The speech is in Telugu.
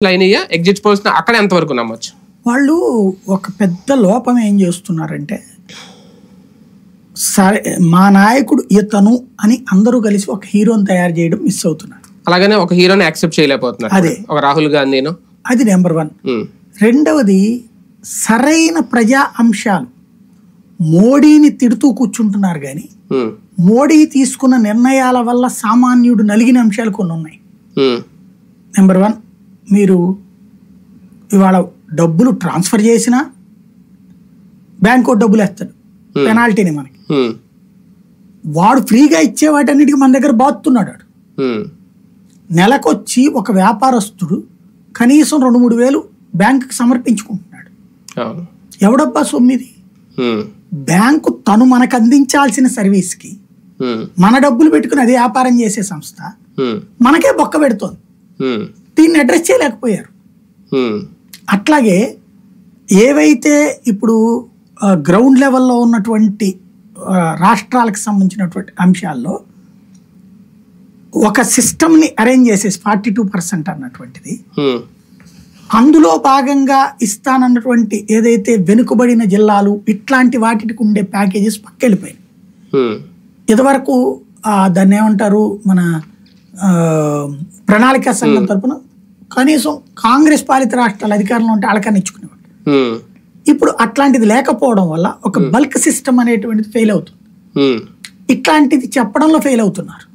అయినయ్యా ఎగ్జిట్ పోల్స్ అక్కడ ఎంతవరకు నమ్మొచ్చు? వాళ్ళు ఒక పెద్ద లోపం ఏం చేస్తున్నారంటే, సరే మా నాయకుడు ఇతను అని అందరూ కలిసి ఒక హీరోని తయారు చేయడం మిస్ అవుతున్నారు. అలాగనే ఒక హీరోని యాక్సెప్ట్ చేయలేకపోతున్నారు. అదే ఒక రాహుల్ గాంధీను. అది నెంబర్ 1. రెండవది, సరైన ప్రజా అంశాలు మోడీని తిడుతూ కూర్చుంటున్నారు కానీ మోడీ తీసుకున్న నిర్ణయాల వల్ల సామాన్యుడు నలిగిన అంశాలు కొన్ని ఉన్నాయి. నెంబర్ 1, మీరు ఇవాళ డబ్బులు ట్రాన్స్ఫర్ చేసినా బ్యాంకు డబ్బులు వేస్తాడు పెనాల్టీని మనకి. వాడు ఫ్రీగా ఇచ్చే వాటన్నిటికీ మన దగ్గర బాతున్నాడు. నెలకొచ్చి ఒక వ్యాపారస్తుడు కనీసం 2-3 వేలు బ్యాంకుకి సమర్పించుకుంటున్నాడు. ఎవడబ్బా సొమ్మిది? బ్యాంకు తను మనకు అందించాల్సిన సర్వీస్కి మన డబ్బులు పెట్టుకుని అది వ్యాపారం చేసే సంస్థ మనకే బొక్క పెడుతోంది. దీన్ని అడ్రస్ చేయలేకపోయారు. అట్లాగే ఏవైతే ఇప్పుడు గ్రౌండ్ లెవెల్లో ఉన్నటువంటి రాష్ట్రాలకు సంబంధించినటువంటి అంశాల్లో ఒక సిస్టమ్ని అరేంజ్ చేసేసి 42% అన్నటువంటిది, అందులో భాగంగా ఇస్తానన్నటువంటి ఏదైతే వెనుకబడిన జిల్లాలు ఇట్లాంటి వాటికి ఉండే ప్యాకేజెస్ పక్కెళ్ళిపోయినాయి. ఇదివరకు దాన్ని ఏమంటారు, మన ప్రణాళిక సంఘం తరపున కనీసం కాంగ్రెస్ పాలిత రాష్ట్రాల అధికారంలో ఉంటే అలకని ఇచ్చుకునేవాడు. ఇప్పుడు అట్లాంటిది లేకపోవడం వల్ల ఒక బల్క్ సిస్టమ్ అనేటువంటిది ఫెయిల్ అవుతుంది. ఇట్లాంటిది చెప్పడంలో ఫెయిల్ అవుతున్నారు.